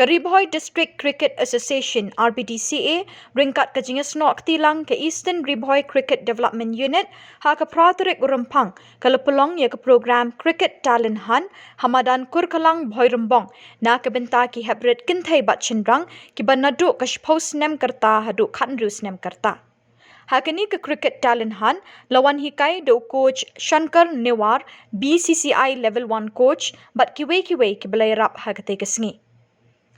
Karibhoy District Cricket Association RBDCA ringkat ke jingasnok tilang ke Eastern Ribhoy Cricket Development Unit ha ke praturik urempang kalau pelong ya ke program Cricket Talent Hunt hamadan kurkalang Bhoy Rembong na ke benta ki hebret kintai bat cendrang ki banadu ke post nem kerta hadu khandrus nem kerta. Hakini ke Cricket Talent Hunt lawan hikai do coach Shankar Newar BCCI Level 1 coach bat kiwe ki belai rap hakate ke sengi.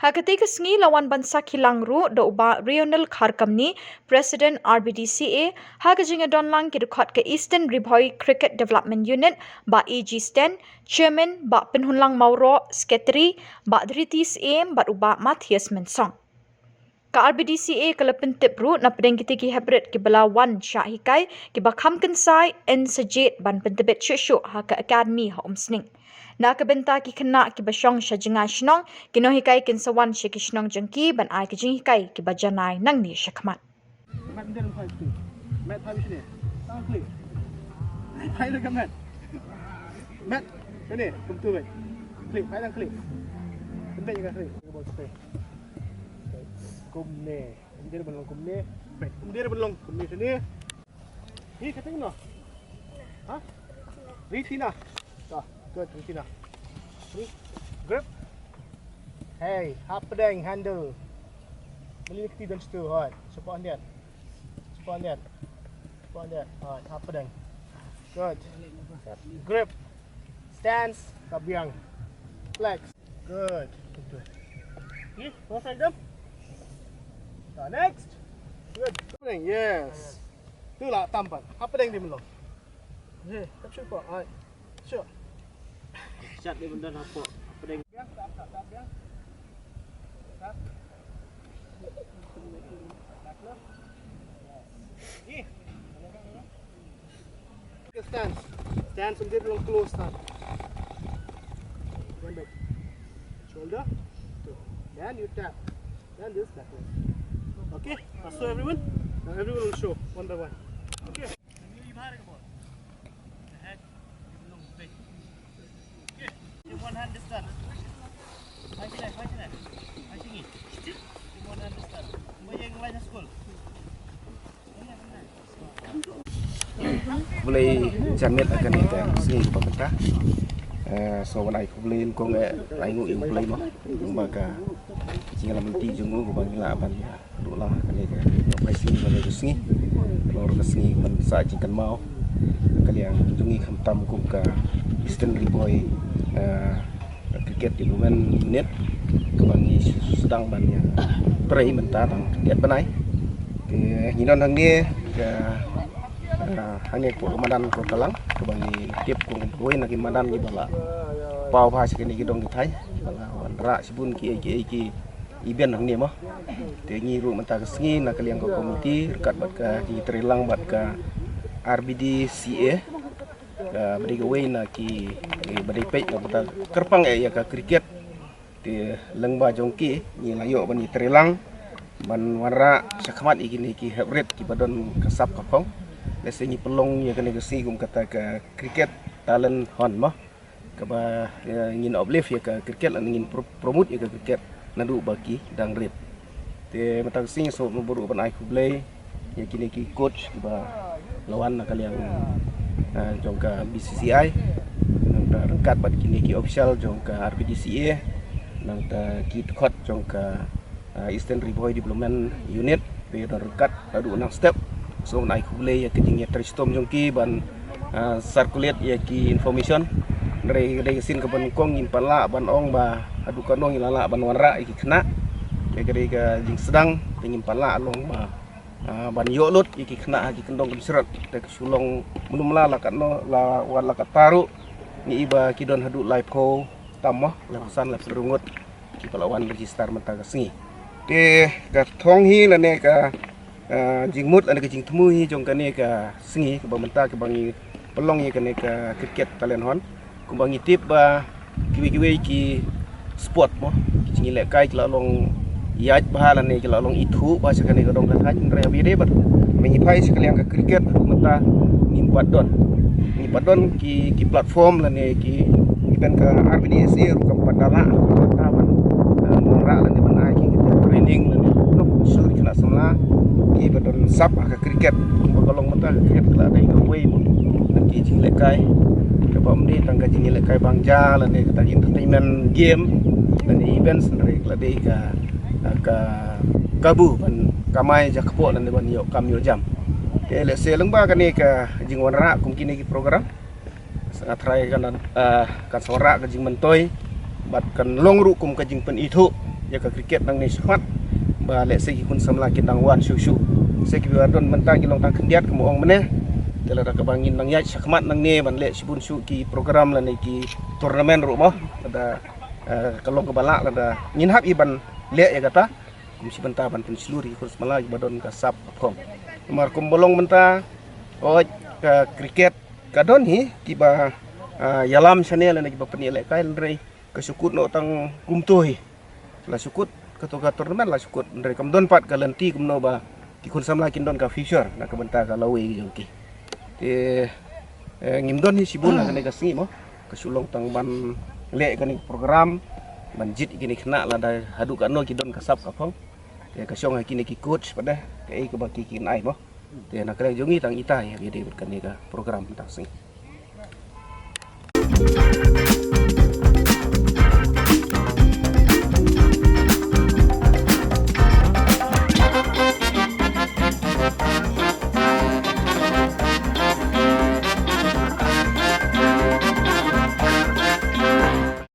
Hakati sengi lawan bansa kilang ru do uba Rional Kharkamni President RBDCA hakajinga donlang ki dekot ke Eastern Ribhoy Cricket Development Unit ba AG Stan Chairman ba Penhunlang Mauro Secretary ba Dritis Aim ba uba Matthias Mensong. Ka RBDCA kala pentip ru na pedeng kita ki hebret ki belawan syahikai ki ba kamkensai en sejet ban pentebet syusyu ha ka academy ha umsning. Na ke benta ki kena ki basyong sya jengai shnong ki no hikai kin sawan sya ki shnong jengki ban ai ki jing hikai ki bajanai nang ni syakmat. Mat ndel phai tu. Mat phai sini. Tang klik. Phai le mat. Mat. Sini, kum tu baik. Klik, phai tang klik. Pendek juga klik. Ke bawah stay. Kum ni. Ndel belong kum ni. Baik, kum dia belong kum ni sini. Ni kata kena. Ha? Rifina. Dah. Good, Rifina. Ni, grip. Hey, half pedang handle. Beli kita dan situ, hot. Support dia. Support dia. Support dia. Hot, half pedang. Good. Grip. Stance, kabiang. Flex. Good. Good. Okay, both side them. Next. Good. Pedang, yes. Itulah tampan. Half pedang dia belum. Okay, capture po. Alright. Sure. Siap dia benda apa? Apa dia? Biang, tak biang. Tak. Ni. Stance. Stance sendiri belum close stance. One back. Shoulder. Two. Then you tap. Then this backward. Okay. So everyone. Now everyone will show one by one. Okay. One hand this time. Hai sini. Hai sini. One hand this time. Bayang lain school. Boleh jamin akan kita sini pemerintah. Soวันไหนเขาเล่นก็เงะไหลงูอีกเลยมั้งmaka jika menti jenggu ko bang la ban do la kan ni ka pai sini ban sini lor ka sini man sa jingkan mau kalian jungi kham tam ko ka Eastern Ribhoy cricket development unit ke bangi sedang bannya prai mentah tang lihat banai ke nginon hang ni ke hang ni ko madan ko talang ke bangi tip ko boy nak madan ni bala pau pha sekini ki dong ki thai bala wan ra sibun ki event hang ni mah te ngi ru mentah ke sengi nak kalian ko komiti rekat bat ka di terilang bat ka RBDCA beri gawai nak ki beri pej nak kita kerpang ya ka kriket di lengba jongki ni layo bani terilang ban warra syakmat igini ki hebret ki badon kasap kapong lese ni pelong ya kene gesi gum kata ka kriket talent hon mah ka ba ngin uplift ya ka kriket lan ngin promote ya ka kriket nadu baki dang red te matang sing so nombor ban ai kublay ya kini ki coach ba lawan nak kalian jongka BCCI nang ta rengkat bat kini ki official jongka RBDCA nang ta ki khot jongka Eastern Ribhoy Development Unit be rengkat adu nang step so nai khule ya kijing ya tristom jongki ban circulate ya ki information dari sin ke ban kong in pala ban ong ba adu kanong ilala ban warra ki kena ya gari ka jing sedang tingin pala long ba ban yolut iki kena hagi kendong keseret tek sulong belum la no la wala kat paru ni iba kidon hadu live ko tamah lepasan lep serungut ki palawan register menta sengi te ka thong hi la ne ka jingmut la ne ka jing temu hi jong ka ne ka sengi ka menta ka bangi pelong hi ka ne ka cricket talent hon ku bangi tip ba kiwi ki sport mo ki le kai la long yaj bahalan ni kalau long itu bahasa kan ni kadang kata jeng raya bide ber menyipai sekali yang ke kriket menta ni padon ki platform lah ni ki event ke RBDCA rukam padala taman murah lah ni sap ke kriket golong mata kriket kala dai ka wei mo nak ki jing lekai ka bom ni tang ka jing lekai bangja la ne ka entertainment game dan events dari kala dai ka kabu ban kamai ja kepo lan ban yo kam yo jam ke le se lengba ka ni ka jing wanra kum kini ki program sangat try kan sora ka jing mentoi bat kan longru kum ka jing pen itu ya ka kriket nang ni smat ba le se ki kun samla kin dang wan shu se ki wadon mentang ki long tang kendiat ke moong meneh tela ka bangin nang yai sakmat nang ne ban le sibun shu ki program la ne ki turnamen ru mo ada kalong ke balak ada ngin hab iban le ya kata kum si benta ban pen seluri kurus malai badon ka sap kom mar kum bolong menta oj ka kriket kadon hi ki ba yalam channel ne ki ba pen le kai rei ka sukut no tang kum tu hi la sukut ketua turnamen la sukut dari kamdon pat kalenti kumno ba ki kun samla kin don ka future na ka benta ka lawe ki jongki te ngimdon hi sibun na ka singi mo ka sulong tang ban le ka ni program ban jit kini kena la da hadu ka no ki don ka sap ka phong te ka song kini ki coach pada ka ai ka ba ki kin ai mo te na ka jongi tang ita ya bi de ka ni ka program tang sing